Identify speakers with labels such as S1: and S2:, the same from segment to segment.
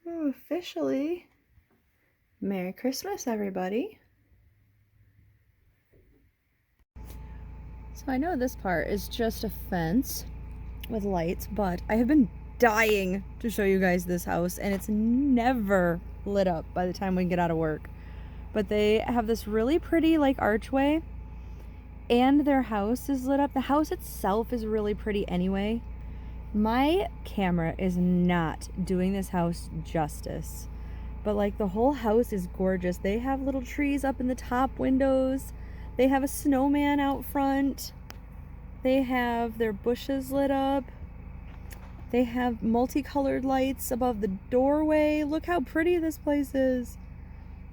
S1: Oh, officially, Merry Christmas, everybody. So I know this part is just a fence with lights, but I have been dying to show you guys this house, and it's never lit up by the time we get out of work. But they have this really pretty like archway, and their house is lit up. The house itself is really pretty anyway. My camera is not doing this house justice, but like the whole house is gorgeous. They have little trees up in the top windows. They have a snowman out front. They have their bushes lit up. They have multicolored lights above the doorway. Look how pretty this place is.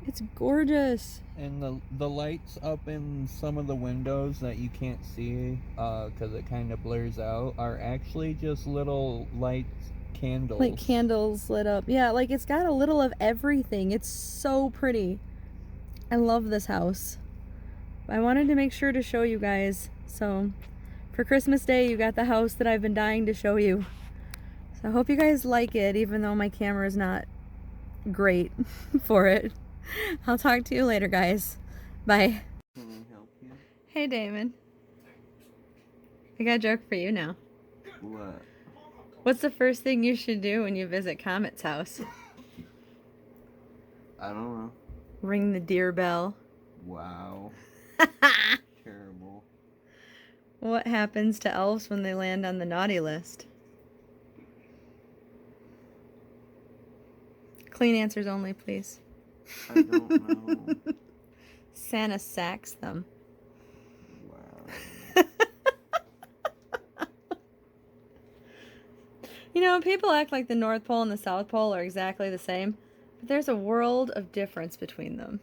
S1: It's gorgeous.
S2: And the lights up in some of the windows that you can't see because it kind of blurs out are actually just little light candles.
S1: Like candles lit up. Yeah, like it's got a little of everything. It's so pretty. I love this house. I wanted to make sure to show you guys. So for Christmas Day, you got the house that I've been dying to show you. So I hope you guys like it, even though my camera is not great for it. I'll talk to you later, guys. Bye.
S2: Can I help you?
S1: Hey, Damon. I got a joke for you now.
S2: What?
S1: What's the first thing you should do when you visit Comet's house?
S2: I don't know.
S1: Ring the deer bell.
S2: Wow. Terrible.
S1: What happens to elves when they land on the naughty list? Clean answers only, please.
S2: I don't know.
S1: Santa sacks them.
S2: Wow.
S1: You know, people act like the North Pole and the South Pole are exactly the same, but there's a world of difference between them.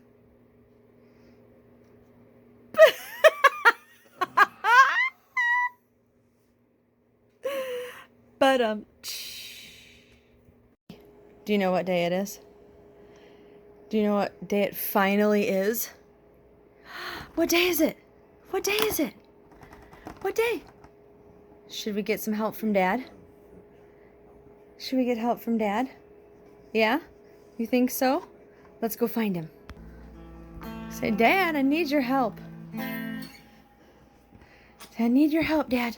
S1: But, do you know what day it is? Do you know what day it finally is? What day is it? What day is it? What day? Should we get some help from Dad? Should we get help from Dad? Yeah? You think so? Let's go find him. Say, Dad, I need your help. I need your help, Dad.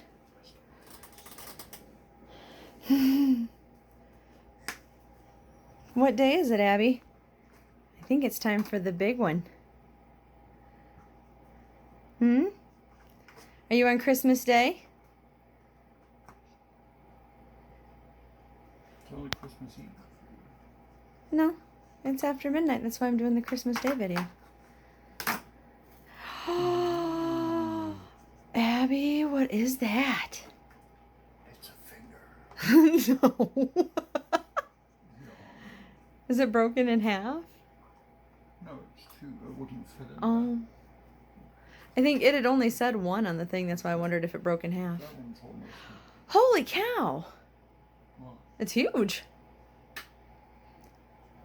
S1: What day is it, Abby? I think it's time for the big one. Are you on Christmas Day?
S3: It's only Christmas Eve.
S1: No, it's after midnight. That's why I'm doing the Christmas Day video. Abby, what is that?
S3: It's a finger.
S1: No. Is it broken in half?
S3: No, it's two. It wouldn't fit in
S1: Oh. I think it had only said one on the thing. That's why I wondered if it broke in half.
S3: there. That one's almost.
S1: Holy cow!
S3: Well,
S1: It's huge.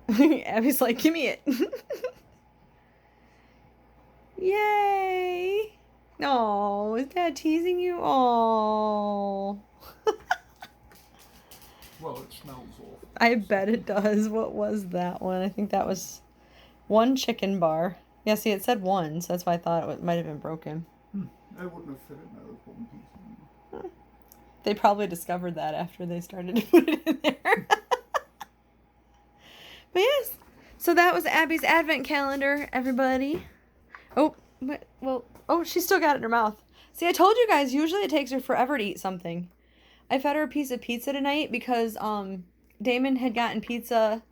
S1: Abby's like, give me it. Yay! Oh, is Dad teasing you? Oh.
S3: well, it smells awful.
S1: I bet it does. What was that one? I think that was one chicken bar. Yeah, see, it said one, so that's why I thought it might have been broken.
S3: I wouldn't have fit it in with one piece.
S1: They probably discovered that after they started to put it in there. But yes, so that was Abby's advent calendar, everybody. Oh, well, oh, she still got it in her mouth. See, I told you guys, usually it takes her forever to eat something. I fed her a piece of pizza tonight because Damon had gotten pizza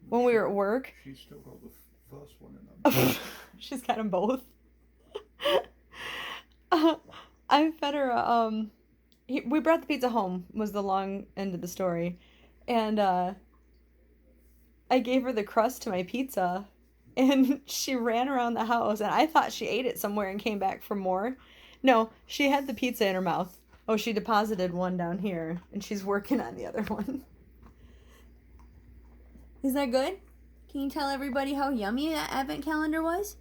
S1: when we were at work.
S3: She's still got the first one in her mouth.
S1: She's got them both. I fed her we brought the pizza home was the long end of the story, and I gave her the crust to my pizza, and she ran around the house, and I thought she ate it somewhere and came back for more. No, she had the pizza in her mouth. Oh, she deposited one down here, and she's working on the other one. Is that good? Can you tell everybody how yummy that advent calendar was?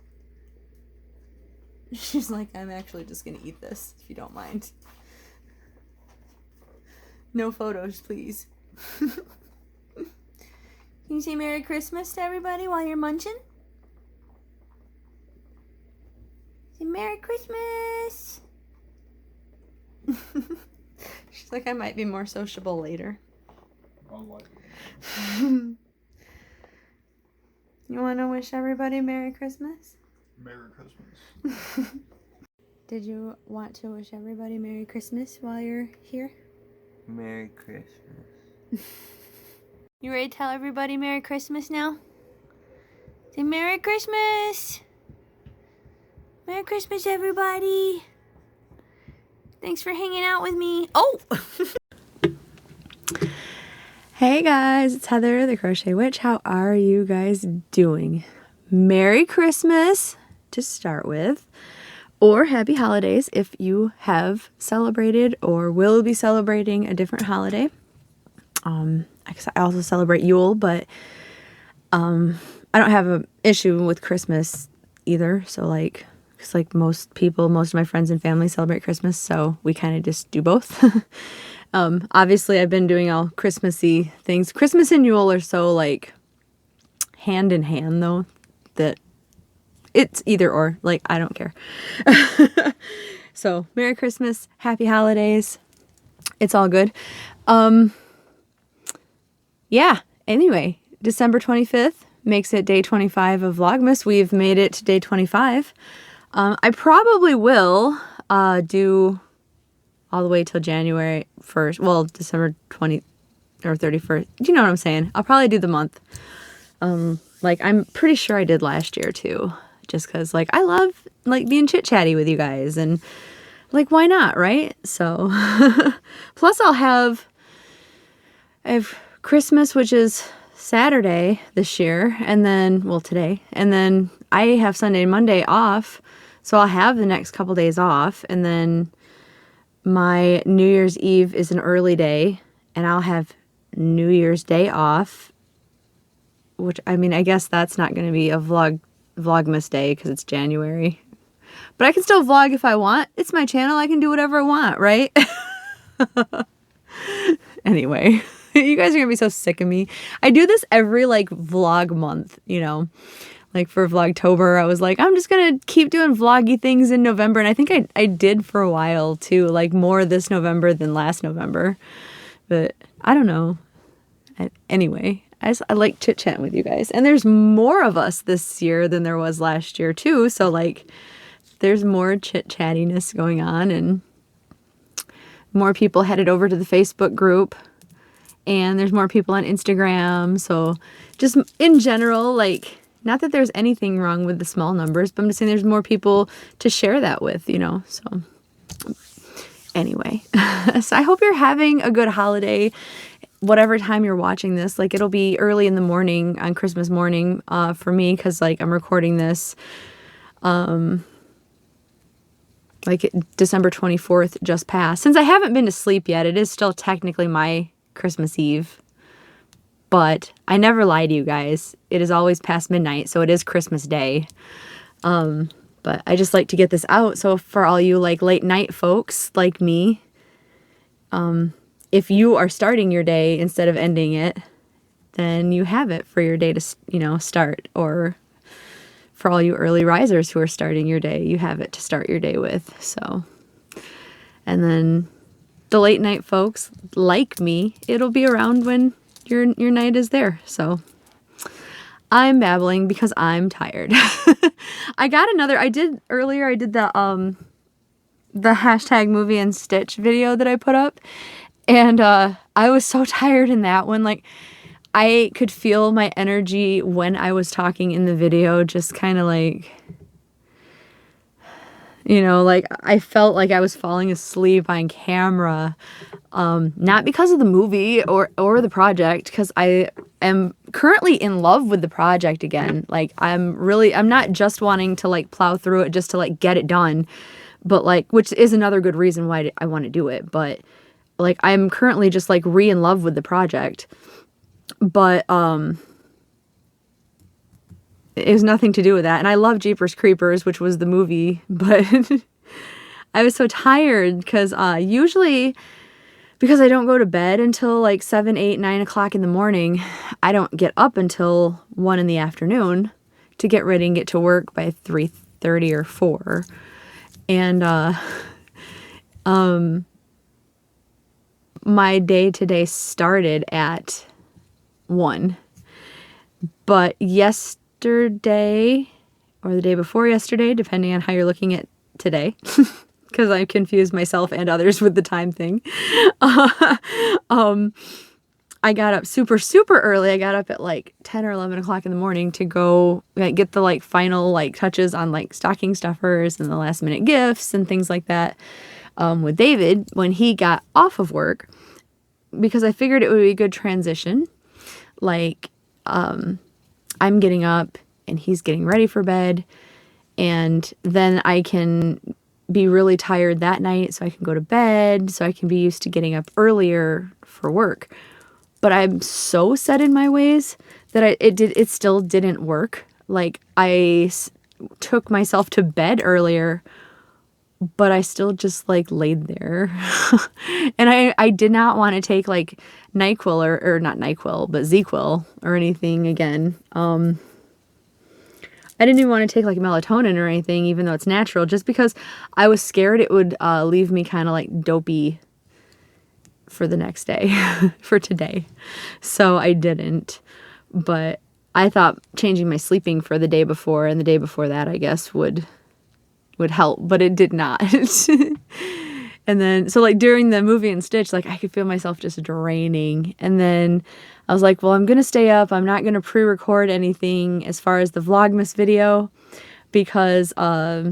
S1: She's like, I'm actually just gonna eat this, if you don't mind. No photos, please. Can you say Merry Christmas to everybody while you're munching? Say Merry Christmas! She's like, I might be more sociable later. You want to wish everybody Merry Christmas?
S3: Merry Christmas.
S1: Did you want to wish everybody Merry Christmas while you're here?
S2: Merry Christmas.
S1: You ready to tell everybody Merry Christmas now? Say Merry Christmas! Merry Christmas, everybody! Thanks for hanging out with me. Oh! Hey guys, it's Heather, the Crochet Witch. How are you guys doing? Merry Christmas to start with, or Happy Holidays if you have celebrated or will be celebrating a different holiday. I also celebrate Yule, but I don't have an issue with Christmas either. So like, it's like most people, most of my friends and family celebrate Christmas, so we kind of just do both. Obviously I've been doing all Christmassy things. Christmas and Yule are so like hand in hand though, that it's either or, like, I don't care. So Merry Christmas, Happy Holidays. It's all good. Yeah, anyway, December 25th makes it day 25 of Vlogmas. We've made it to day 25. I probably will do all the way till January 1st. Well, December 20 or 31st. You know what I'm saying? I'll probably do the month. Like, I'm pretty sure I did last year too. Just because, like, I love, like, being chit-chatty with you guys. And, like, why not, right? So, plus I have Christmas, which is Saturday this year. And then, well, today. And then I have Sunday and Monday off. So I'll have the next couple days off. And then my New Year's Eve is an early day. And I'll have New Year's Day off. Which, I mean, I guess that's not going to be a Vlogmas day because it's January. But I can still vlog if I want. It's my channel. I can do whatever I want, right? Anyway, you guys are going to be so sick of me. I do this every, like, vlog month, you know. Like, for Vlogtober, I was like, I'm just going to keep doing vloggy things in November. And I think I did for a while, too. Like, more this November than last November. But I don't know. Anyway, I like chit-chatting with you guys. And there's more of us this year than there was last year, too. So, like, there's more chit-chattiness going on. And more people headed over to the Facebook group. And there's more people on Instagram. So, just in general, like, not that there's anything wrong with the small numbers, but I'm just saying there's more people to share that with, you know. So, anyway. So, I hope you're having a good holiday. Whatever time you're watching this, like, it'll be early in the morning on Christmas morning for me, because, like, I'm recording this like December 24th just passed. Since I haven't been to sleep yet, it is still technically my Christmas Eve, but I never lie to you guys. It is always past midnight, so it is Christmas Day. But I just like to get this out. So for all you, like, late night folks like me, if you are starting your day instead of ending it, then you have it for your day to, you know, start. Or for all you early risers who are starting your day, you have it to start your day with. So, and then the late night folks like me, it'll be around when your night is there. So I'm babbling because I'm tired. I did the hashtag movie and stitch video that I put up. And I was so tired in that one. Like, I could feel my energy when I was talking in the video, just kind of like, you know, like, I felt like I was falling asleep on camera. Not because of the movie or the project, because I am currently in love with the project again. Like, I'm not just wanting to, like, plow through it just to, like, get it done, but, like, which is another good reason why I want to do it. But, like, I'm currently just, like, in love with the project. But, it has nothing to do with that. And I love Jeepers Creepers, which was the movie, but I was so tired because, usually because I don't go to bed until like 7, 8, 9 o'clock in the morning, I don't get up until 1 in the afternoon to get ready and get to work by 3:30 or 4. And my day today started at 1. But yesterday, or the day before yesterday, depending on how you're looking at today, because I confuse myself and others with the time thing. I got up super, super early. I got up at like 10 or 11 o'clock in the morning to go like, get the like final like touches on like stocking stuffers and the last minute gifts and things like that with David when he got off of work, because I figured it would be a good transition. Like, I'm getting up and he's getting ready for bed, and then I can be really tired that night so I can go to bed, so I can be used to getting up earlier for work. But I'm so set in my ways that it still didn't work. Like, I took myself to bed earlier, but I still just like laid there. And I did not want to take like NyQuil or not NyQuil, but ZQuil or anything again. I didn't even want to take like melatonin or anything, even though it's natural, just because I was scared it would leave me kind of like dopey for the next day, for today. So I didn't. But I thought changing my sleeping for the day before and the day before that, I guess, would help, but it did not. And then, so like during the movie and Stitch, like I could feel myself just draining. And then I was like, well, I'm going to stay up. I'm not going to pre-record anything as far as the Vlogmas video, because I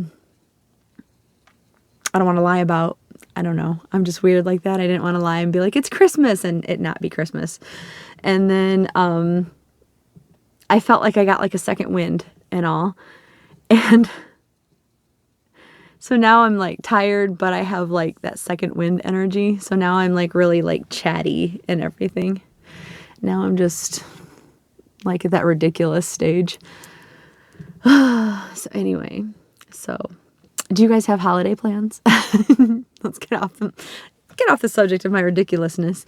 S1: don't want to lie about, I don't know. I'm just weird like that. I didn't want to lie and be like, it's Christmas and it not be Christmas. And then I felt like I got like a second wind and all. And so now I'm like tired, but I have like that second wind energy. So now I'm like really like chatty and everything. Now I'm just like at that ridiculous stage. So anyway, so do you guys have holiday plans? Let's get off the subject of my ridiculousness.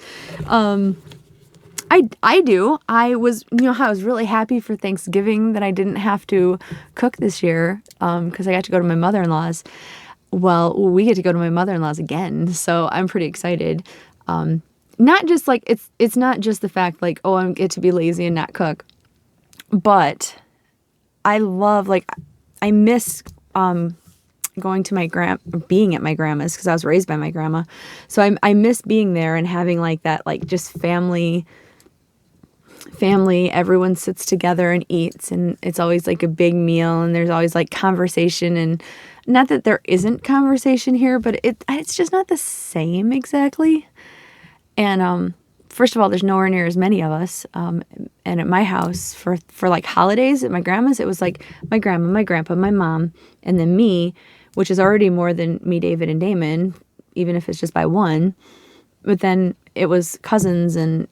S1: I do. I was, I was really happy for Thanksgiving that I didn't have to cook this year, because I got to go to my mother-in-law's. Well, we get to go to my mother-in-law's again, so I'm pretty excited. Not just like, it's not just the fact like, oh, I get to be lazy and not cook, but I love, like, I miss going to being at my grandma's, because I was raised by my grandma. So I miss being there and having like that, like just family, everyone sits together and eats, and it's always like a big meal, and there's always like conversation, and not that there isn't conversation here, but it's just not the same exactly. And first of all, there's nowhere near as many of us. And at my house for like holidays at my grandma's, it was like my grandma, my grandpa, my mom, and then me, which is already more than me, David, and Damon, even if it's just by one. But then it was cousins and,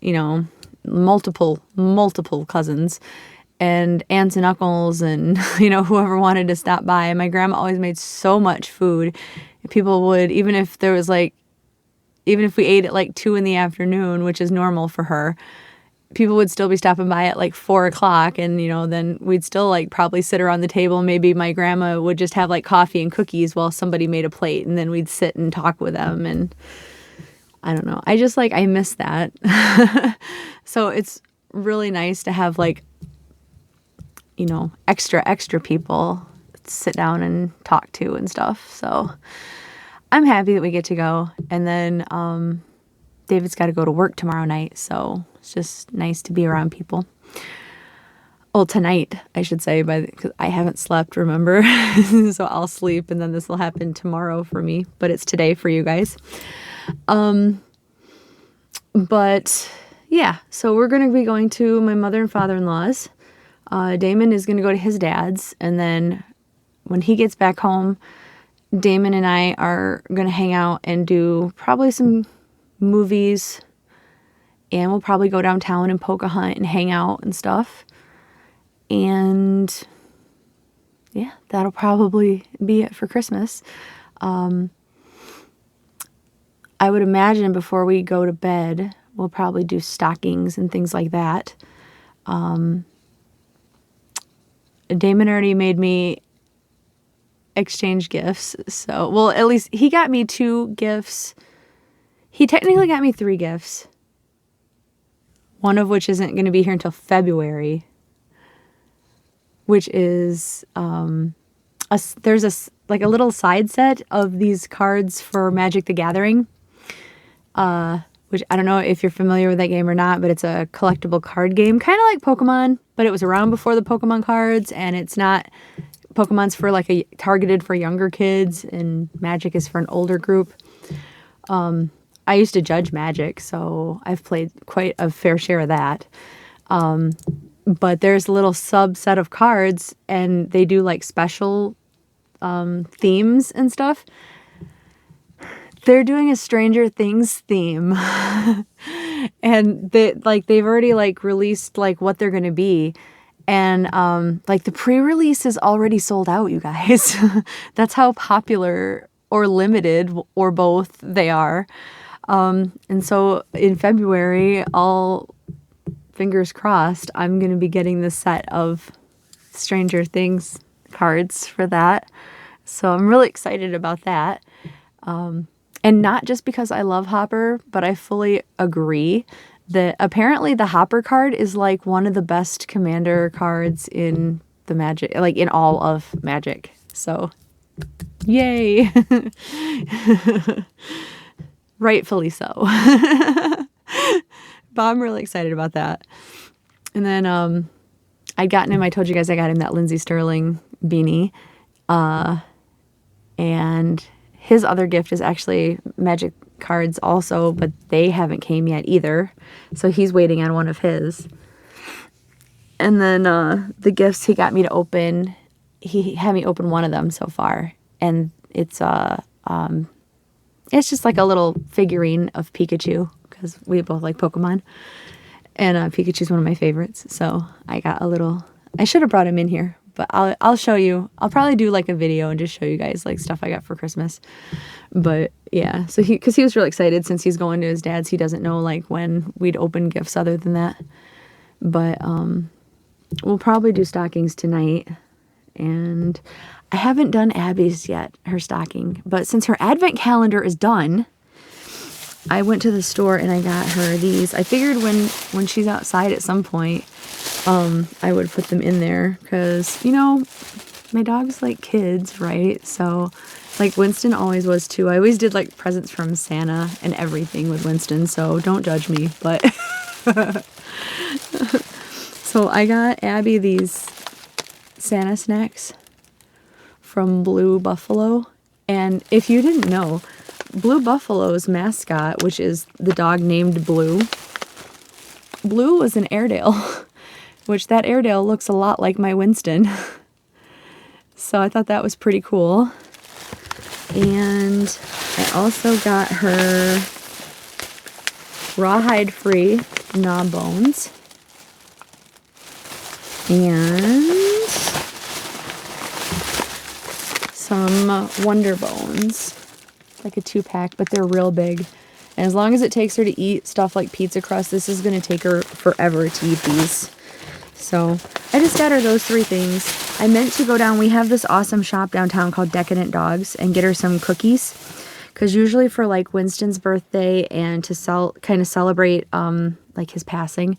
S1: multiple cousins and aunts and uncles and, whoever wanted to stop by. And my grandma always made so much food. People would, even if we ate at like 2 p.m, which is normal for her, people would still be stopping by at like 4 o'clock, and then we'd still like probably sit around the table. Maybe my grandma would just have like coffee and cookies while somebody made a plate, and then we'd sit and talk with them. And I don't know, I just like, I miss that. So it's really nice to have like, extra people sit down and talk to and stuff. So I'm happy that we get to go. And then David's got to go to work tomorrow night, so it's just nice to be around people. Well, tonight, I should say, because I haven't slept, remember? So I'll sleep, and then this will happen tomorrow for me, but it's today for you guys. But yeah, so we're going to be going to my mother and father-in-law's. Damon is going to go to his dad's, and then when he gets back home, Damon and I are going to hang out and do probably some movies, and we'll probably go downtown and poke a hunt and hang out and stuff. And yeah, that'll probably be it for Christmas. I I would imagine before we go to bed, we'll probably do stockings and things like that. Damon already made me exchange gifts. So, well, at least he got me 2 gifts. He technically got me 3 gifts. One of which isn't going to be here until February, which is there's a little side set of these cards for Magic the Gathering, which I don't know if you're familiar with that game or not, but it's a collectible card game, kind of like Pokemon, but it was around before the Pokemon cards, and it's not Pokemon's for like targeted for younger kids, and Magic is for an older group. I used to judge Magic, so I've played quite a fair share of that. But there's a little subset of cards, and they do like special themes and stuff. They're doing a Stranger Things theme. And they've already like released like what they're going to be. And like the pre-release is already sold out, you guys. That's how popular or limited or both they are. And so in February, all fingers crossed, I'm going to be getting the set of Stranger Things cards for that. So I'm really excited about that. And not just because I love Hopper, but I fully agree that apparently the Hopper card is like one of the best commander cards in the Magic, like in all of Magic. So yay. Rightfully so. But I'm really excited about that. And then I'd gotten him, I told you guys I got him that Lindsey Sterling beanie. And his other gift is actually Magic cards also, but they haven't came yet either. So he's waiting on one of his. And then the gifts he got me to open, he had me open one of them so far. And it's just like a little figurine of Pikachu, because we both like Pokemon. And Pikachu's one of my favorites. So I got a little, I should have brought him in here, but I'll show you. I'll probably do like a video and just show you guys like stuff I got for Christmas. But yeah, so because he was really excited since he's going to his dad's. He doesn't know like when we'd open gifts other than that. But we'll probably do stockings tonight. And I haven't done Abby's yet, her stocking. But since her advent calendar is done, I went to the store and I got her these. I figured when she's outside at some point, I would put them in there because, you know, my dogs like kids, right? So, like Winston always was too. I always did like presents from Santa and everything with Winston, so don't judge me. But so I got Abby these Santa snacks from Blue Buffalo. And if you didn't know, Blue Buffalo's mascot, which is the dog named Blue, Blue was an Airedale, which that Airedale looks a lot like my Winston. So I thought that was pretty cool. And I also got her rawhide-free gnaw bones. And some Wonder Bones. Like a 2-pack, but they're real big. And as long as it takes her to eat stuff like pizza crust, this is going to take her forever to eat these. So I just got her those 3 things. I meant to go down. We have this awesome shop downtown called Decadent Dogs and get her some cookies. Because usually for like Winston's birthday and to kind of celebrate like his passing,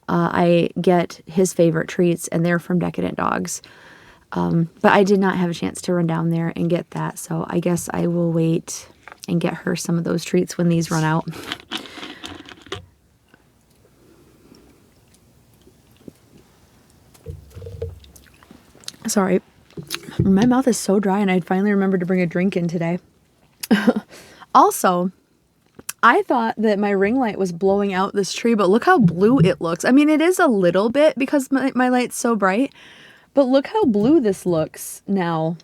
S1: I get his favorite treats, and they're from Decadent Dogs. But I did not have a chance to run down there and get that, so I guess I will wait and get her some of those treats when these run out. Sorry, my mouth is so dry, and I finally remembered to bring a drink in today. Also, I thought that my ring light was blowing out this tree, but look how blue it looks. I mean, it is a little bit because my light's so bright. But look how blue this looks now.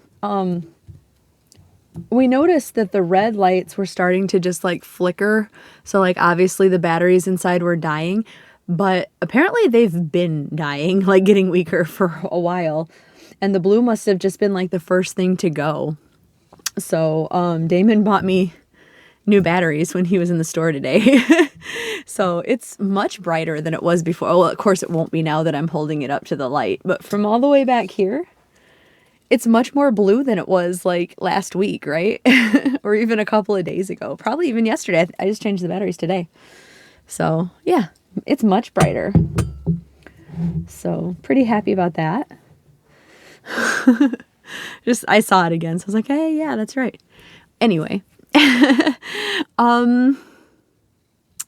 S1: We noticed that the red lights were starting to just like flicker. So like obviously the batteries inside were dying, but apparently they've been dying, like getting weaker for a while. And the blue must have just been like the first thing to go. So Damon bought me new batteries when he was in the store today. So it's much brighter than it was before. Well, of course it won't be now that I'm holding it up to the light, but from all the way back here, it's much more blue than it was like last week, right? Or even a couple of days ago. Probably even yesterday. I just changed the batteries today. So yeah, it's much brighter. So pretty happy about that. I saw it again, so I was like, hey, yeah, that's right. Anyway,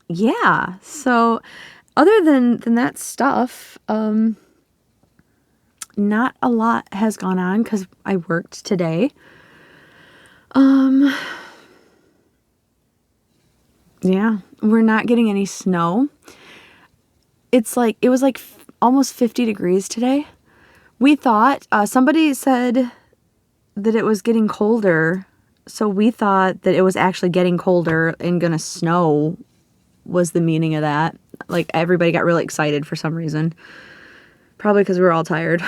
S1: yeah, so other than that stuff, not a lot has gone on because I worked today. Yeah, we're not getting any snow. It was like almost 50 degrees today. We thought, somebody said that it was getting colder, so we thought that it was actually getting colder and gonna snow was the meaning of that. Like, everybody got really excited for some reason. Probably because we were all tired.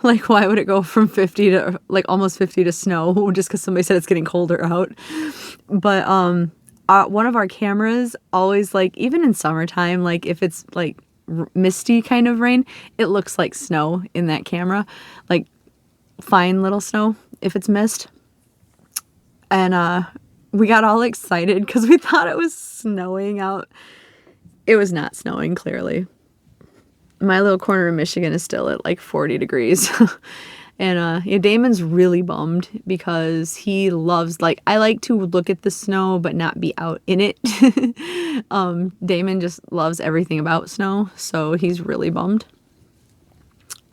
S1: Like, why would it go from 50 to, like, almost 50 to snow just because somebody said it's getting colder out? But, one of our cameras always, like, even in summertime, like, if it's, like, misty kind of rain, it looks like snow in that camera. Like, fine little snow if it's mist. And, we got all excited because we thought it was snowing out. It was not snowing, clearly. My little corner of Michigan is still at like 40 degrees. And yeah, Damon's really bummed because he loves, like, I like to look at the snow but not be out in it. Damon just loves everything about snow, so he's really bummed.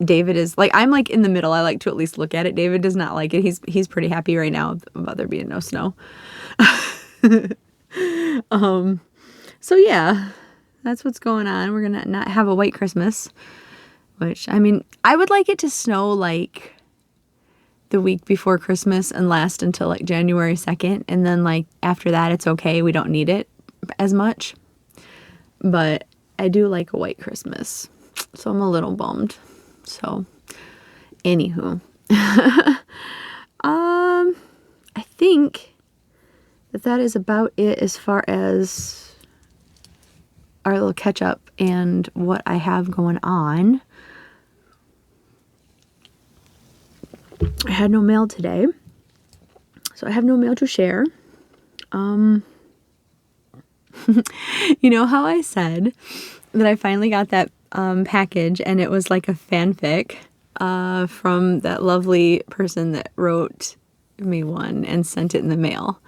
S1: David is, like, I'm like in the middle. I like to at least look at it. David does not like it. He's pretty happy right now about there being no snow. So yeah, that's what's going on. We're gonna not have a white Christmas, which, I mean, I would like it to snow like the week before Christmas and last until like January 2nd. And then, like, after that, it's okay. We don't need it as much. But I do like a white Christmas, so I'm a little bummed. So, anywho, I think that is about it as far as our little catch up and what I have going on. I had no mail today, so I have no mail to share. You know how I said that I finally got that package, and it was like a fanfic from that lovely person that wrote me one and sent it in the mail.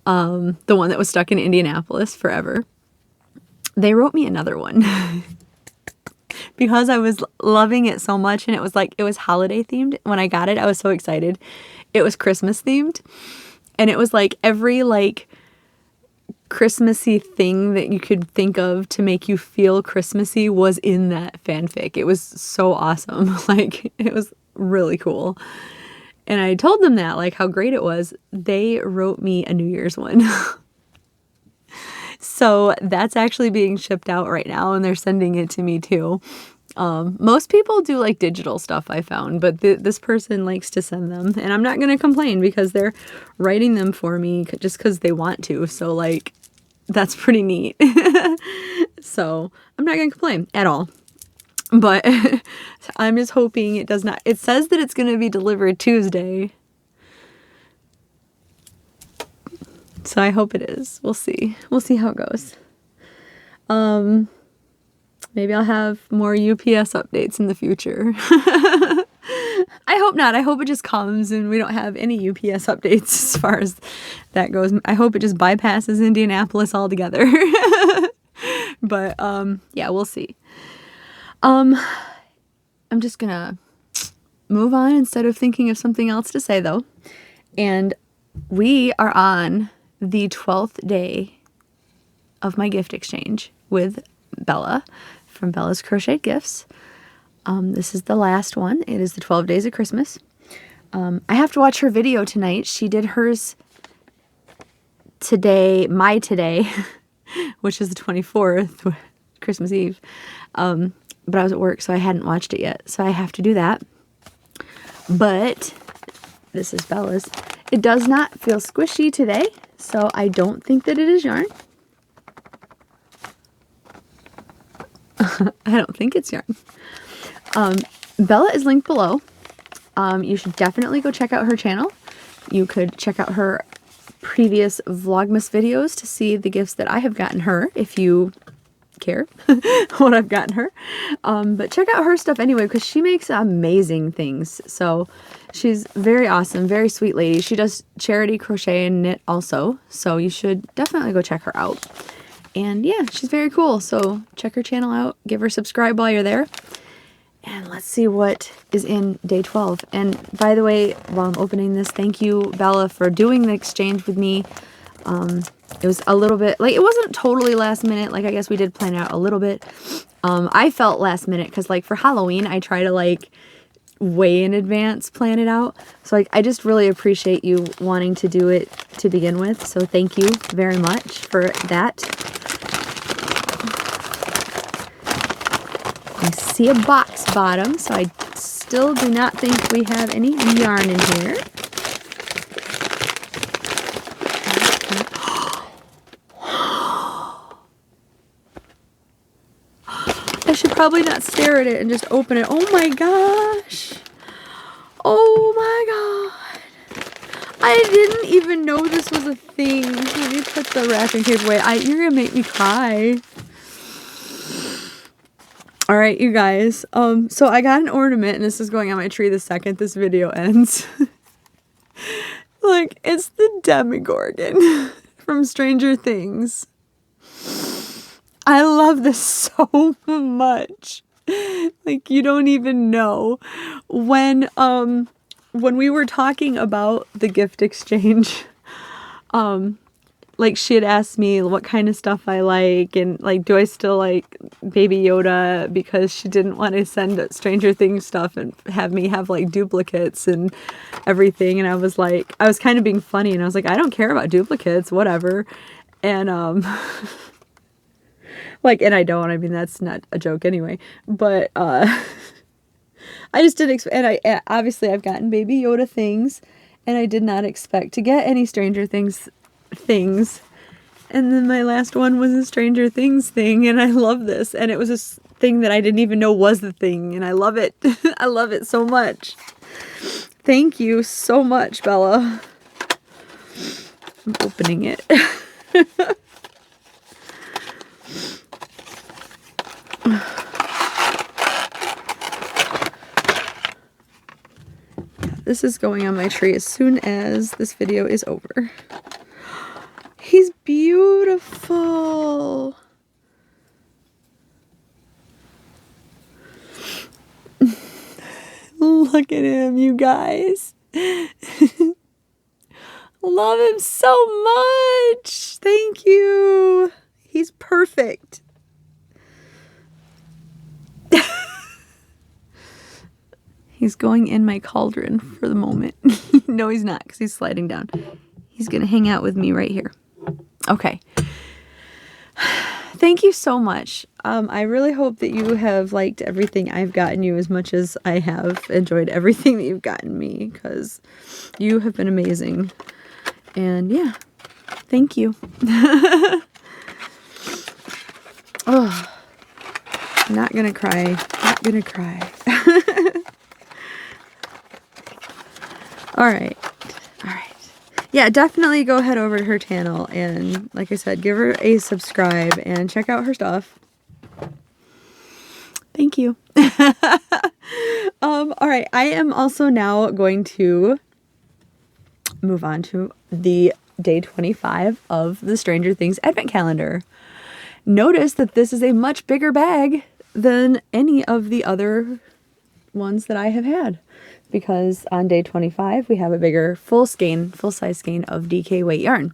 S1: The one that was stuck in Indianapolis forever. They wrote me another one because I was loving it so much, and it was holiday themed. When I got it, I was so excited. It was Christmas themed, and it was like every like Christmassy thing that you could think of to make you feel Christmassy was in that fanfic. It was so awesome. Like, it was really cool. And I told them that, like, how great it was. They wrote me a New Year's one. So that's actually being shipped out right now, and they're sending it to me too. Most people do like digital stuff, I found, but this person likes to send them, and I'm not going to complain because they're writing them for me just because they want to. So, like, that's pretty neat. So I'm not going to complain at all. But I'm just hoping it does not. It says that it's going to be delivered Tuesday. So I hope it is. We'll see. We'll see how it goes. Maybe I'll have more UPS updates in the future. I hope not. I hope it just comes and we don't have any UPS updates as far as that goes. I hope it just bypasses Indianapolis altogether. But yeah, we'll see. I'm just gonna move on instead of thinking of something else to say, though. And we are on the 12th day of my gift exchange with Bella from Bella's Crochet Gifts. This is the last one. It is the 12 days of Christmas. I have to watch her video tonight. She did hers today, which is the 24th, Christmas Eve. But I was at work, so I hadn't watched it yet. So I have to do that. But this is Bella's. It does not feel squishy today, So I don't think that it is yarn. I don't think it's yarn. Bella is linked below. You should definitely go check out her channel. You could check out her previous Vlogmas videos to see the gifts that I have gotten her, if you care what I've gotten her. But check out her stuff anyway, because she makes amazing things. So she's very awesome, very sweet lady. She does charity crochet and knit also, so you should definitely go check her out. And yeah, she's very cool. So check her channel out, give her a subscribe while you're there. And let's see what is in day 12. And by the way, while I'm opening this, thank you, Bella, for doing the exchange with me. It was a little bit, like, it wasn't totally last minute. Like, I guess we did plan it out a little bit. I felt last minute because, like, for Halloween, I try to, like, way in advance plan it out. So, like, I just really appreciate you wanting to do it to begin with. So, thank you very much for that. I see a box bottom, so I still do not think we have any yarn in here. I should probably not stare at it and just open it. Oh my gosh. Oh my god. I didn't even know this was a thing. Let me put the wrapping paper away. You're gonna make me cry. Alright, you guys, so I got an ornament, and this is going on my tree the second this video ends. Like, it's the Demogorgon from Stranger Things. I love this so much. Like, you don't even know. When we were talking about the gift exchange, like, she had asked me what kind of stuff I like, and, like, do I still like Baby Yoda, because she didn't want to send Stranger Things stuff and have me have, like, duplicates and everything. And I was like, I was kind of being funny, and I was like, I don't care about duplicates, whatever. And, like, and I don't, I mean, that's not a joke anyway, but, I just didn't expect, and obviously I've gotten Baby Yoda things, and I did not expect to get any Stranger Things. And then my last one was a Stranger Things thing, and I love this, and it was a thing that I didn't even know was the thing, and I love it. I love it so much. Thank you so much, Bella. I'm opening it. This is going on my tree as soon as this video is over. He's beautiful. Look at him, you guys. Love him so much. Thank you. He's perfect. He's going in my cauldron for the moment. No, he's not, because he's sliding down. He's going to hang out with me right here. Okay. Thank you so much. I really hope that you have liked everything I've gotten you as much as I have enjoyed everything that you've gotten me, because you have been amazing. And yeah, thank you. Oh, not gonna cry. Not gonna cry. All right. Yeah, definitely go head over to her channel and, like I said, give her a subscribe and check out her stuff. Thank you. All right, I am also now going to move on to the day 25 of the Stranger Things Advent Calendar. Notice that this is a much bigger bag than any of the other ones that I have had, because on day 25 we have a bigger full size skein of DK weight yarn.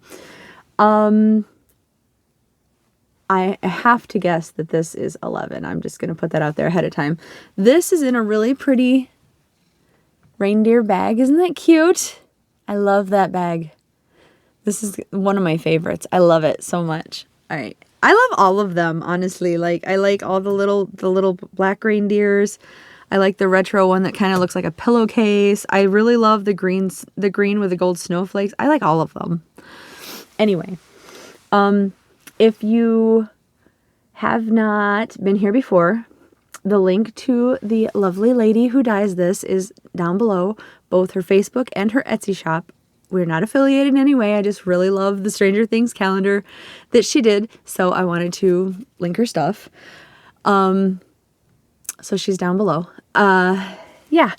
S1: I have to guess that this is 11. I'm just going to put that out there ahead of time. This is in a really pretty reindeer bag. Isn't that cute? I love that bag. This is one of my favorites. I love it so much. All right. I love all of them, honestly. Like, I like all the little black reindeers. I like the retro one that kind of looks like a pillowcase. I really love the green with the gold snowflakes. I like all of them. Anyway, if you have not been here before, the link to the lovely lady who dyes this is down below, both her Facebook and her Etsy shop. We're not affiliated in any way. I just really love the Stranger Things calendar that she did, so I wanted to link her stuff. So she's down below. Yeah,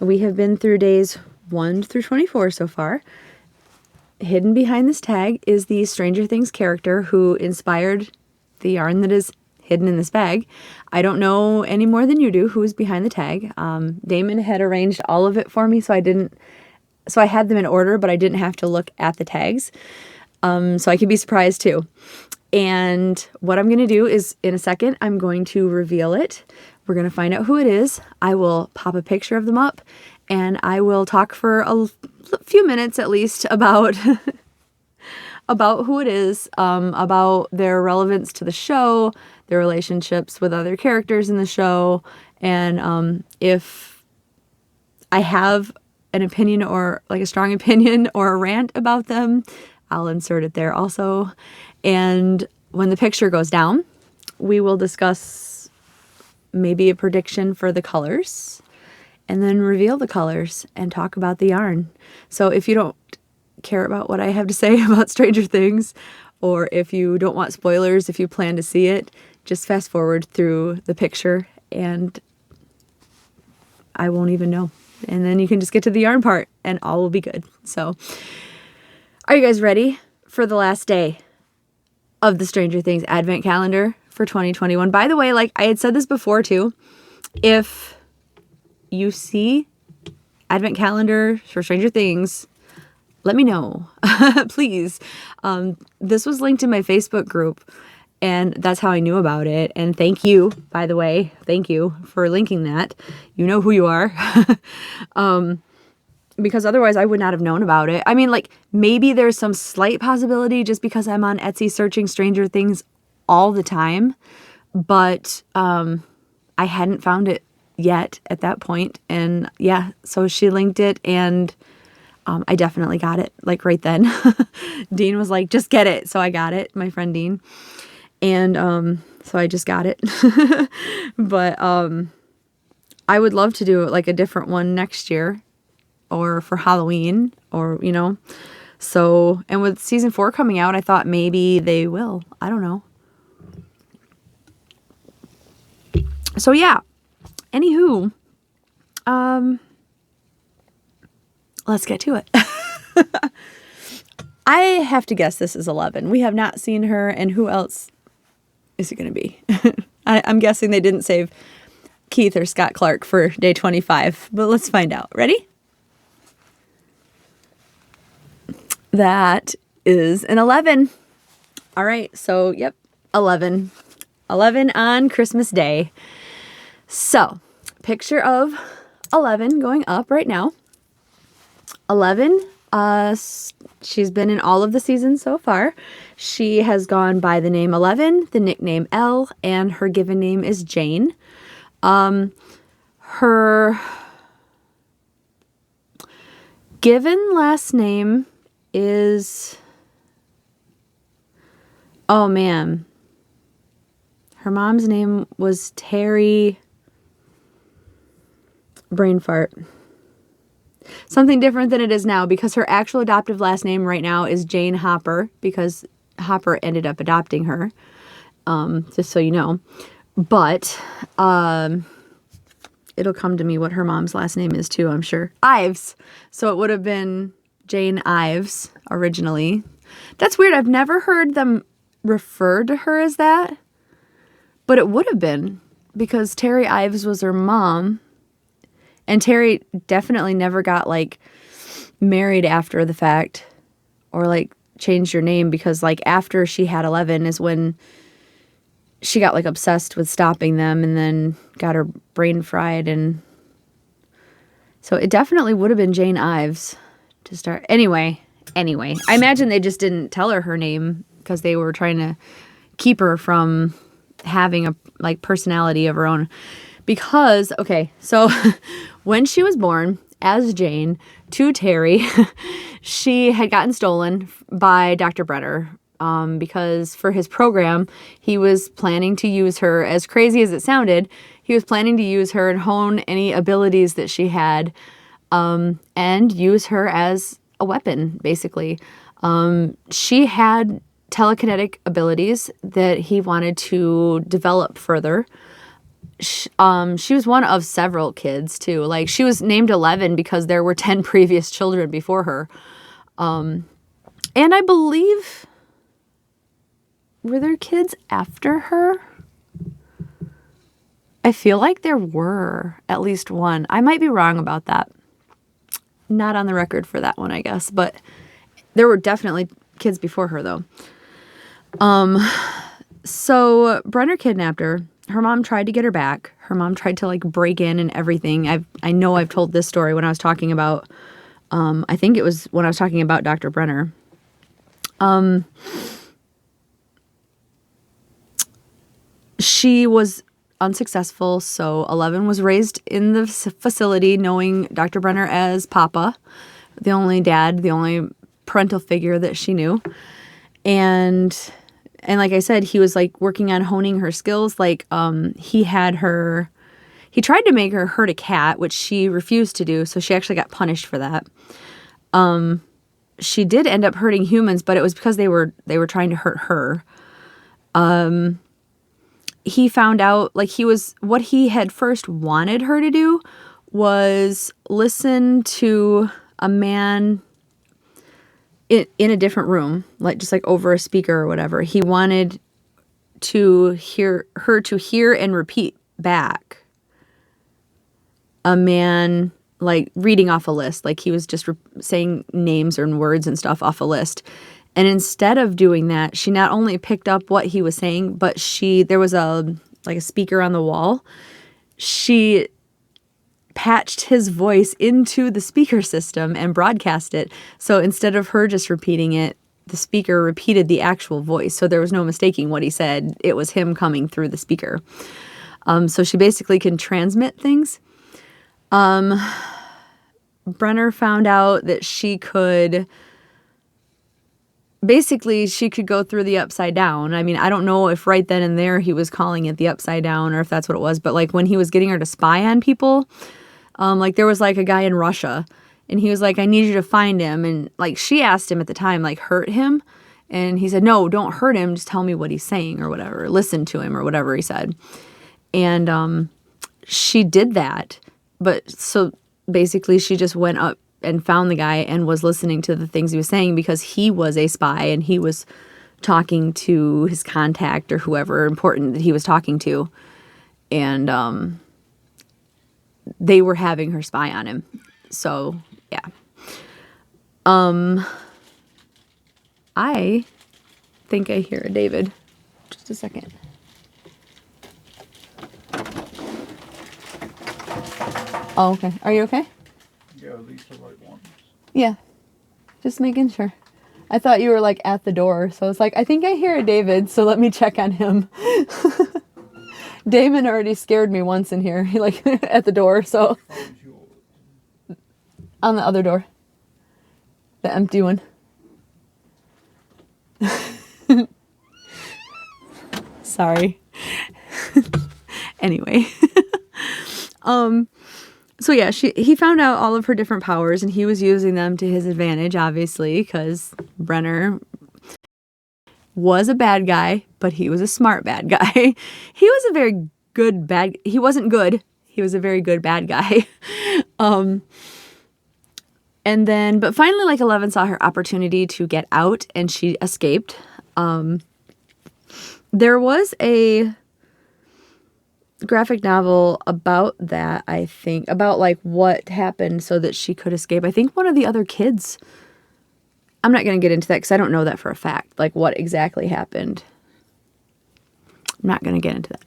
S1: we have been through days 1 through 24 so far. Hidden behind this tag is the Stranger Things character who inspired the yarn that is hidden in this bag. I don't know any more than you do who is behind the tag. Damon had arranged all of it for me, so I had them in order, but I didn't have to look at the tags. So I could be surprised too. And what I'm going to do is, in a second, I'm going to reveal it. We're going to find out who it is. I will pop a picture of them up, and I will talk for a few minutes at least about about who it is, about their relevance to the show, their relationships with other characters in the show, and if I have an opinion or like a strong opinion or a rant about them, I'll insert it there also. And when the picture goes down, we will discuss maybe a prediction for the colors and then reveal the colors and talk about the yarn. So if you don't care about what I have to say about Stranger Things, or if you don't want spoilers, if you plan to see it, just fast forward through the picture and I won't even know. And then you can just get to the yarn part and all will be good. So are you guys ready for the last day of the Stranger Things Advent calendar for 2021? By the way, like I had said this before too, if you see Advent calendar for Stranger Things, let me know, please. This was linked in my Facebook group, and that's how I knew about it. And thank you, by the way, thank you for linking that. You know who you are. Because otherwise I would not have known about it. I mean, like, maybe there's some slight possibility just because I'm on Etsy searching Stranger Things all the time, but I hadn't found it yet at that point. And yeah, so she linked it, and I definitely got it, like, right then. Dean was like, just get it. So I got it, my friend Dean. And so I just got it. But I would love to do like a different one next year or for Halloween, or, you know. So, and with season 4 coming out, I thought maybe they will. I don't know. So yeah. Anywho, let's get to it. I have to guess this is 11. We have not seen her, and who else is it going to be? I'm guessing they didn't save Keith or Scott Clark for day 25, but let's find out. Ready? That is an 11. All right, so yep, 11. 11 on Christmas Day. So, picture of 11 going up right now. 11, she's been in all of the seasons so far. She has gone by the name 11, the nickname Elle, and her given name is Jane. Her given last name is, oh man, her mom's name was Terry, brain fart. Something different than it is now, because her actual adoptive last name right now is Jane Hopper, because Hopper ended up adopting her, just so you know. But it'll come to me what her mom's last name is too, I'm sure. Ives. So it would have been Jane Ives originally. That's weird. I've never heard them refer to her as that, but it would have been, because Terry Ives was her mom. And Terry definitely never got, like, married after the fact, or, like, changed her name, because, like, after she had 11 is when she got, like, obsessed with stopping them, and then got her brain fried. And so it definitely would have been Jane Ives to start. Anyway, I imagine they just didn't tell her name because they were trying to keep her from having a, like, personality of her own. Because, okay, so when she was born, as Jane to Terry. She had gotten stolen by Dr. Brenner because for his program, he was planning to use her, as crazy as it sounded, he was planning to use her and hone any abilities that she had and use her as a weapon, basically. She had telekinetic abilities that he wanted to develop further. She was one of several kids too. Like, she was named 11 because there were 10 previous children before her. And I believe, were there kids after her? I feel like there were at least one. I might be wrong about that. Not on the record for that one, I guess, but there were definitely kids before her though. So Brenner kidnapped her. Her mom tried to get her back. Her mom tried to like break in and everything. I know I've told this story when I was talking about, I think it was when I was talking about Dr. Brenner. She was unsuccessful, so 11 was raised in the facility knowing Dr. Brenner as Papa, the only dad, the only parental figure that she knew. And like I said, he was like working on honing her skills. Like he tried to make her hurt a cat, which she refused to do, so she actually got punished for that. She did end up hurting humans, but it was because they were trying to hurt her. He found out, like, what he had first wanted her to do was listen to a man in a different room, like just like over a speaker or whatever. He wanted to hear and repeat back a man, like, reading off a list. Like, he was just saying names and words and stuff off a list. And instead of doing that, she not only picked up what he was saying, but there was a speaker on the wall. She patched his voice into the speaker system and broadcast it. So instead of her just repeating it, the speaker repeated the actual voice. So there was no mistaking what he said. It was him coming through the speaker. So she basically can transmit things. Brenner found out that she could go through the upside down. I mean, I don't know if right then and there he was calling it the upside down or if that's what it was, but like when he was getting her to spy on people, like there was like a guy in Russia and he was like, I need you to find him. And like she asked him at the time, like, hurt him. And he said, no, don't hurt him. Just tell me what he's saying or whatever. Listen to him or whatever he said. And she did that. But so basically she just went up and found the guy and was listening to the things he was saying because he was a spy and he was talking to his contact or whoever important that he was talking to. And they were having her spy on him. So, yeah. I think I hear a David. Just a second. Oh, okay. Are you okay?
S3: Yeah, these are right ones.
S1: Yeah. Just making sure. I thought you were like at the door, so it's like, I think I hear a David, so let me check on him. Damon already scared me once in here, like at the door, so. On the other door. The empty one. Sorry. Anyway. So yeah, he found out all of her different powers and he was using them to his advantage, obviously, because Brenner was a bad guy, but he was a smart bad guy. He was a very good bad, he wasn't good. He was a very good bad guy. And then, but finally, like 11 saw her opportunity to get out and she escaped. There was a graphic novel about that, I think, about like what happened so that she could escape. I think one of the other kids, I'm not going to get into that because I don't know that for a fact, like what exactly happened. I'm not going to get into that.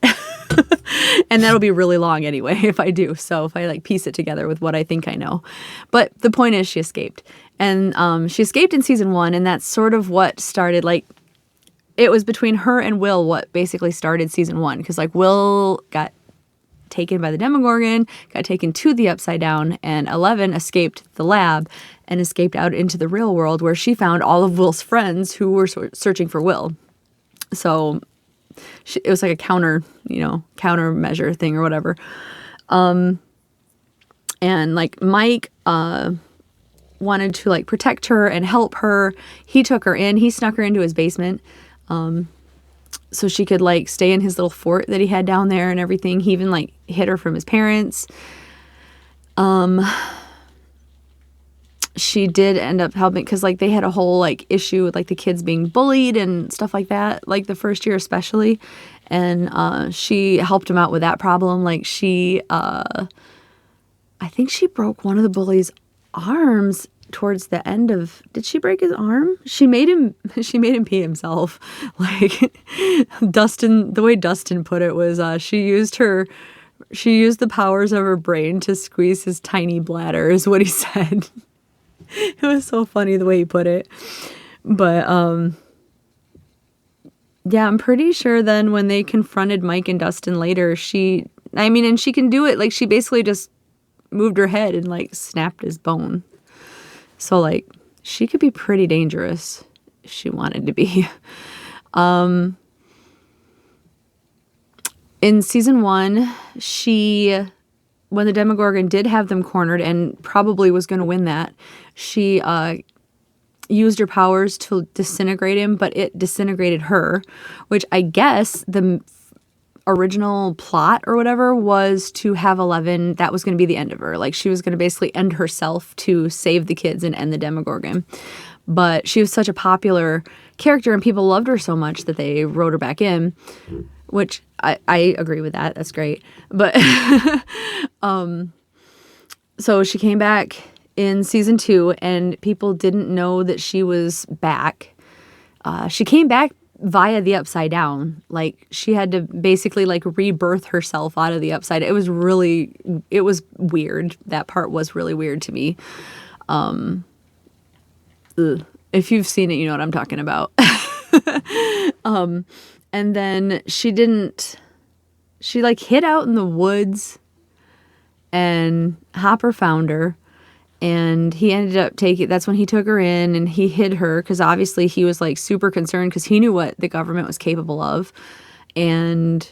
S1: And that'll be really long anyway if I do. So if I like piece it together with what I think I know. But the point is she escaped. And she escaped in season 1 and that's sort of what started, like, it was between her and Will what basically started season 1 because like Will got taken by the Demogorgon, got taken to the Upside Down, and 11 escaped the lab and escaped out into the real world where she found all of Will's friends who were searching for Will. So it was like a countermeasure thing or whatever. And like Mike wanted to like protect her and help her. He took her in. He snuck her into his basement. So she could like stay in his little fort that he had down there and everything. He even like hid her from his parents. She did end up helping because like they had a whole like issue with like the kids being bullied and stuff like that, like the first year especially. And she helped him out with that problem. Like she, I think she broke one of the bullies' arms towards the end of, did she break his arm? She made him pee himself. Like Dustin, the way Dustin put it was, she used the powers of her brain to squeeze his tiny bladder is what he said. It was so funny the way he put it. But, yeah, I'm pretty sure then when they confronted Mike and Dustin later, and she can do it. Like she basically just moved her head and like snapped his bone. So like she could be pretty dangerous if she wanted to be. In season 1, when the Demogorgon did have them cornered and probably was going to win that, she used her powers to disintegrate him, but it disintegrated her, which I guess the original plot or whatever was to have 11, that was going to be the end of her. Like she was going to basically end herself to save the kids and end the Demogorgon. But she was such a popular character and people loved her so much that they wrote her back in, which I agree with that. That's great. But so she came back in season 2 and people didn't know that she was back. She came back via the Upside Down. Like she had to basically like rebirth herself out of the Upside. It was weird. That part was really weird to me. If you've seen it, you know what I'm talking about. And then she like hid out in the woods and Hopper found her. And he ended up that's when he took her in and he hid her because obviously he was like super concerned because he knew what the government was capable of. And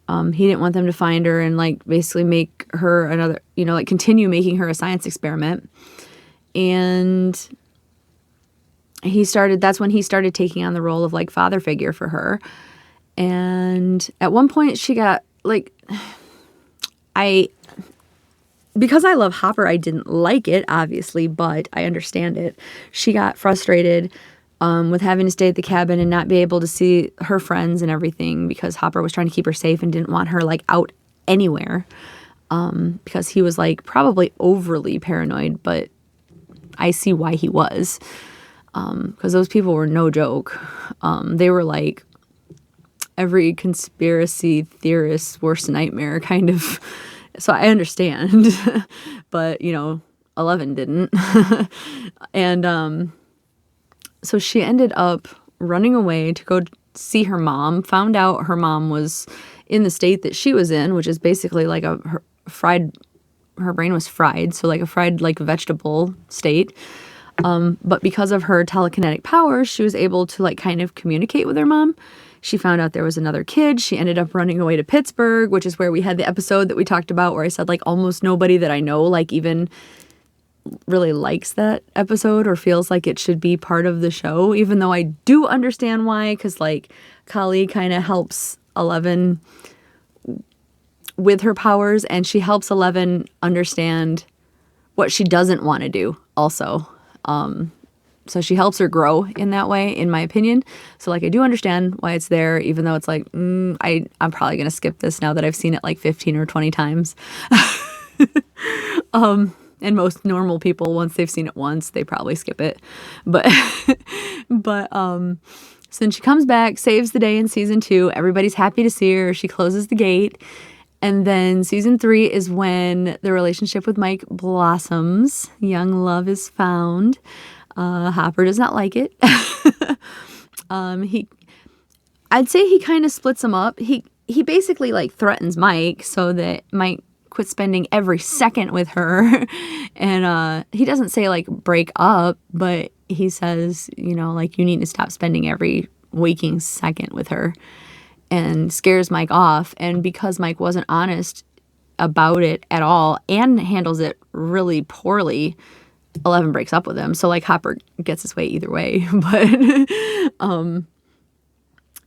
S1: he didn't want them to find her and like basically make her another, like continue making her a science experiment. And that's when he started taking on the role of like father figure for her. And at one point she got like, because I love Hopper, I didn't like it, obviously, but I understand it. She got frustrated with having to stay at the cabin and not be able to see her friends and everything because Hopper was trying to keep her safe and didn't want her like out anywhere because he was like probably overly paranoid, but I see why he was because those people were no joke. They were like every conspiracy theorist's worst nightmare kind of. So I understand, but 11 didn't. And so she ended up running away to go see her mom, found out her mom was in the state that she was in, which is basically like her brain was fried. So like a fried, like vegetable state. But because of her telekinetic powers, she was able to like kind of communicate with her mom. She found out there was another kid. She ended up running away to Pittsburgh, which is where we had the episode that we talked about where I said like almost nobody that I know like even really likes that episode or feels like it should be part of the show, even though I do understand why, because like Kali kind of helps 11 with her powers and she helps 11 understand what she doesn't want to do also. So she helps her grow in that way, in my opinion. So like I do understand why it's there, even though it's like, I'm probably going to skip this now that I've seen it like 15 or 20 times. And most normal people, once they've seen it once, they probably skip it. But so then she comes back, saves the day in season 2. Everybody's happy to see her. She closes the gate. And then season 3 is when the relationship with Mike blossoms. Young love is found. Hopper does not like it. I'd say he kind of splits them up. he basically like threatens Mike so that Mike quits spending every second with her. And he doesn't say like break up, but he says, you know, like you need to stop spending every waking second with her, and scares Mike off. And because Mike wasn't honest about it at all and handles it really poorly, 11 breaks up with him. So like Hopper gets his way either way. But and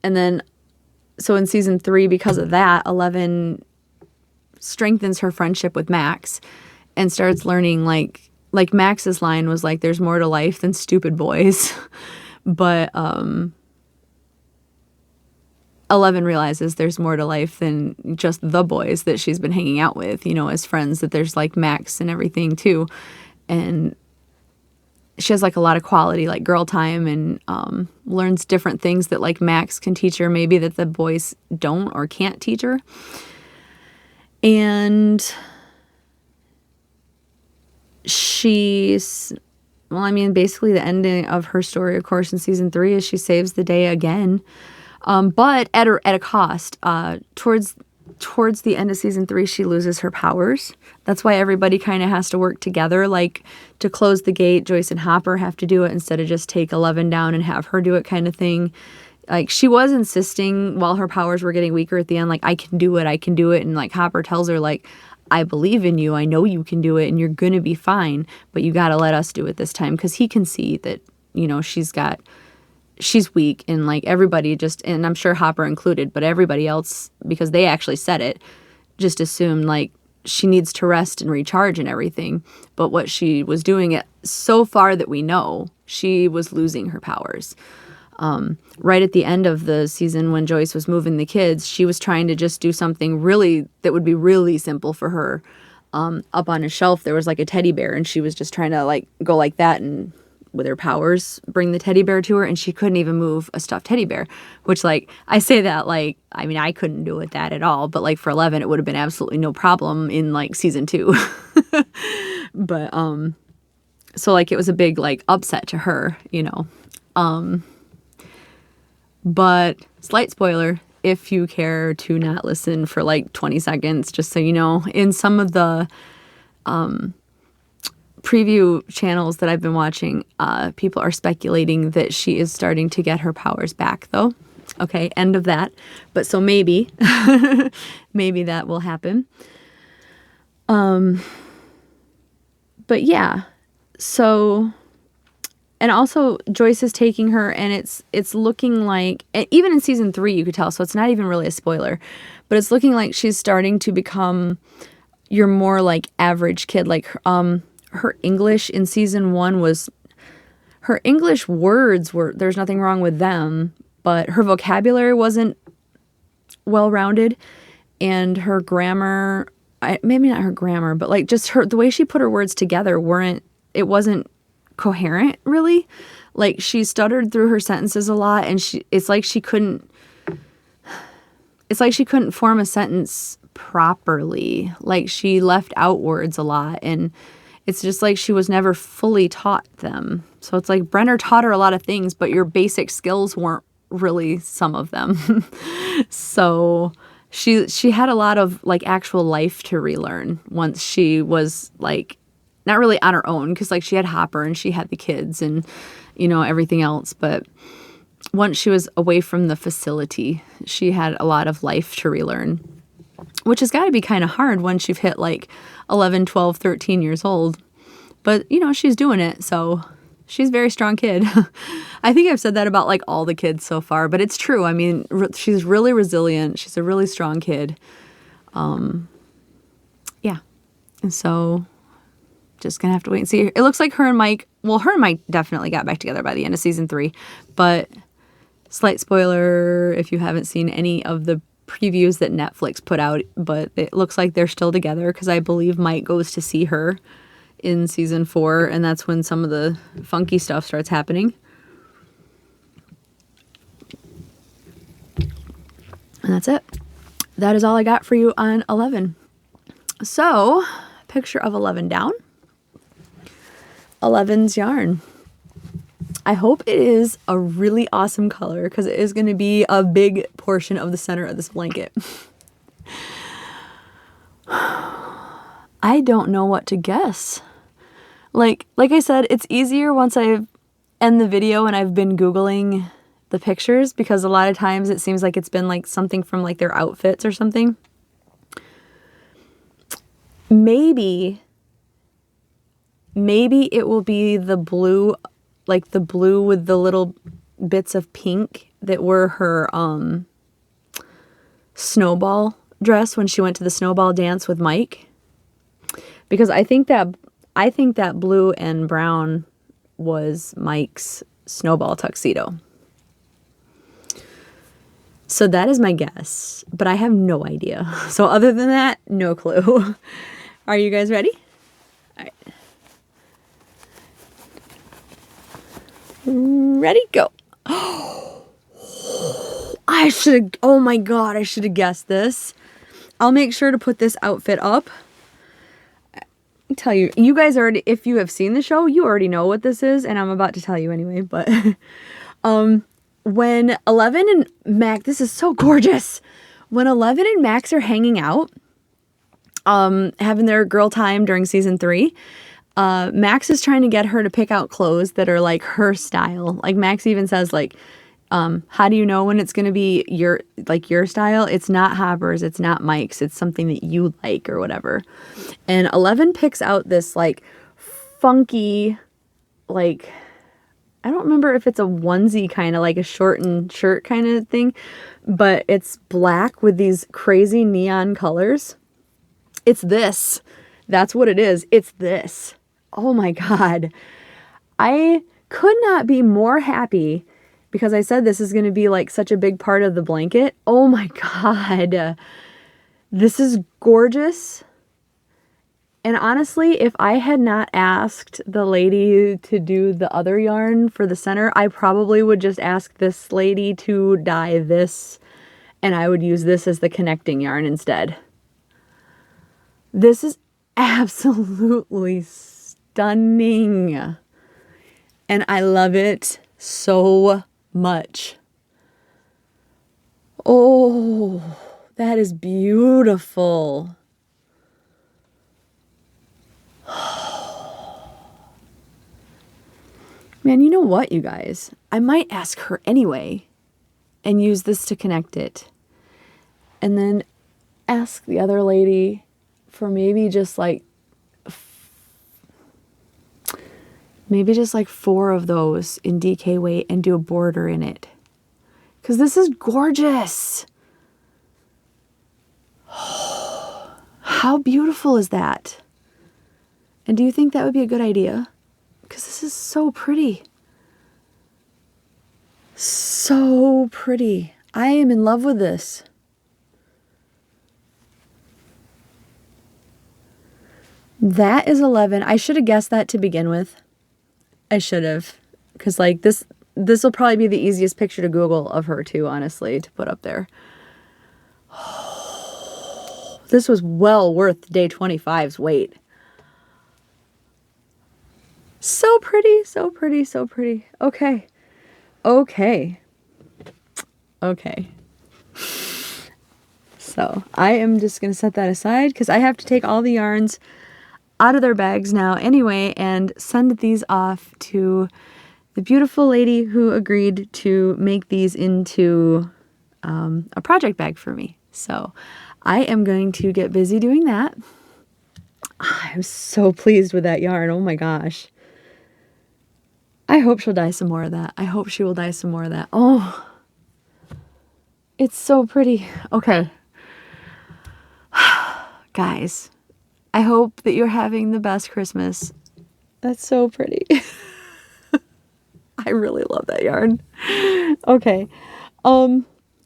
S1: then so in season 3, because of that, 11 strengthens her friendship with Max and starts learning like Max's line was like, there's more to life than stupid boys. But 11 realizes there's more to life than just the boys that she's been hanging out with, you know, as friends, that there's like Max and everything too. And she has like a lot of quality like girl time, and learns different things that like Max can teach her, maybe that the boys don't or can't teach her. And she's, well, I mean, basically the ending of her story, of course, in season 3 is she saves the day again. But at a cost. Towards the end of season 3, she loses her powers. That's why everybody kind of has to work together. Like to close the gate, Joyce and Hopper have to do it instead of just take 11 down and have her do it kind of thing. Like she was insisting while her powers were getting weaker at the end, like, I can do it. And like Hopper tells her, like, I believe in you. I know you can do it and you're going to be fine, but you got to let us do it this time. Cause he can see that, you know, she's weak, and like everybody just, and I'm sure Hopper included, but everybody else, because they actually said it, just assumed like she needs to rest and recharge and everything. But what she was doing, it so far that we know, she was losing her powers. Right at the end of the season when Joyce was moving the kids, she was trying to just do something really that would be really simple for her. Up on a shelf, there was like a teddy bear, and she was just trying to like go like that and with her powers bring the teddy bear to her, and she couldn't even move a stuffed teddy bear, which like I say that like, I mean, I couldn't do it that at all, but like for 11 it would have been absolutely no problem in like season 2. But so like it was a big like upset to her, you know. But slight spoiler, if you care to not listen for like 20 seconds, just so you know, in some of the preview channels that I've been watching, people are speculating that she is starting to get her powers back, though. Okay, end of that. But so maybe, maybe that will happen. But yeah, so, and also Joyce is taking her, and it's looking like, even in season 3 you could tell, so it's not even really a spoiler, but it's looking like she's starting to become your more like average kid. Like her English in season 1 was, her English words were, there's nothing wrong with them, but her vocabulary wasn't well-rounded, and her grammar, maybe not her grammar, but like just the way she put her words together wasn't coherent, really. Like she stuttered through her sentences a lot, and it's like she couldn't form a sentence properly. Like she left out words a lot, and it's just like she was never fully taught them. So it's like Brenner taught her a lot of things, but your basic skills weren't really some of them. So she had a lot of like actual life to relearn once she was like not really on her own, because like she had Hopper and she had the kids and, you know, everything else. But once she was away from the facility, she had a lot of life to relearn, which has got to be kind of hard once you've hit like 11, 12, 13 years old. But, you know, she's doing it, so she's a very strong kid. I think I've said that about like all the kids so far, but it's true. I mean, she's really resilient. She's a really strong kid. Yeah. And so just going to have to wait and see. It looks like her and Mike definitely got back together by the end of season 3, but slight spoiler if you haven't seen any of the previews that Netflix put out, but it looks like they're still together, because I believe Mike goes to see her in season 4, and that's when some of the funky stuff starts happening. And that's it. That is all I got for you on 11. So, picture of 11 down. 11's yarn. I hope it is a really awesome color because it is going to be a big portion of the center of this blanket. I don't know what to guess. Like I said, it's easier once I end the video and I've been Googling the pictures, because a lot of times it seems like it's been like something from like their outfits or something. Maybe it will be the blue, like the blue with the little bits of pink that were her snowball dress when she went to the snowball dance with Mike. Because I think that blue and brown was Mike's snowball tuxedo. So that is my guess, but I have no idea. So other than that, no clue. Are you guys ready? All right. Ready, go. Oh my God, I should have guessed this. I'll make sure to put this outfit up. I tell you, you guys already, if you have seen the show, you already know what this is, and I'm about to tell you anyway, but when Eleven and Max, this is so gorgeous. When Eleven and Max are hanging out, having their girl time during season 3, Max is trying to get her to pick out clothes that are like her style. Like Max even says like, how do you know when it's going to be your style? It's not Hopper's, it's not Mike's, it's something that you like or whatever. And 11 picks out this like funky, like, I don't remember if it's a onesie kind of like a shortened shirt kind of thing, but it's black with these crazy neon colors. It's this. That's what it is. It's this. Oh my God. I could not be more happy because I said this is going to be like such a big part of the blanket. Oh my God. This is gorgeous. And honestly, if I had not asked the lady to do the other yarn for the center, I probably would just ask this lady to dye this, and I would use this as the connecting yarn instead. This is absolutely stunning. And I love it so much. Oh, that is beautiful. Man, you know what, you guys? I might ask her anyway and use this to connect it. And then ask the other lady for maybe just like 4 of those in DK weight and do a border in it. Because this is gorgeous. How beautiful is that? And do you think that would be a good idea? Because this is so pretty. So pretty. I am in love with this. That is 11. I should have guessed that to begin with. I should have. Because like this will probably be the easiest picture to Google of her too, honestly, to put up there. This was well worth day 25's weight. So pretty, so pretty, so pretty. Okay. So I am just going to set that aside because I have to take all the yarns out of their bags now anyway and send these off to the beautiful lady who agreed to make these into a project bag for me. So I am going to get busy doing that. I'm so pleased with that yarn. Oh my gosh. I hope she'll dye some more of that. I hope she will dye some more of that. Oh, it's so pretty. Okay. Guys, I hope that you're having the best Christmas. That's so pretty. I really love that yarn. Okay.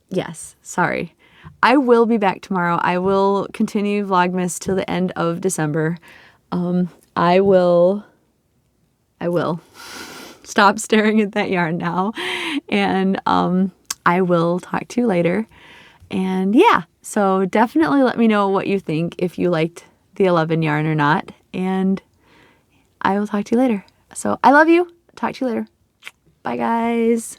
S1: Yes, sorry. I will be back tomorrow. I will continue Vlogmas till the end of December. I will stop staring at that yarn now, and I will talk to you later. And yeah, so definitely let me know what you think, if you liked the 11 yarn or not, and I will talk to you later. So I love you. Talk to you later. Bye, guys.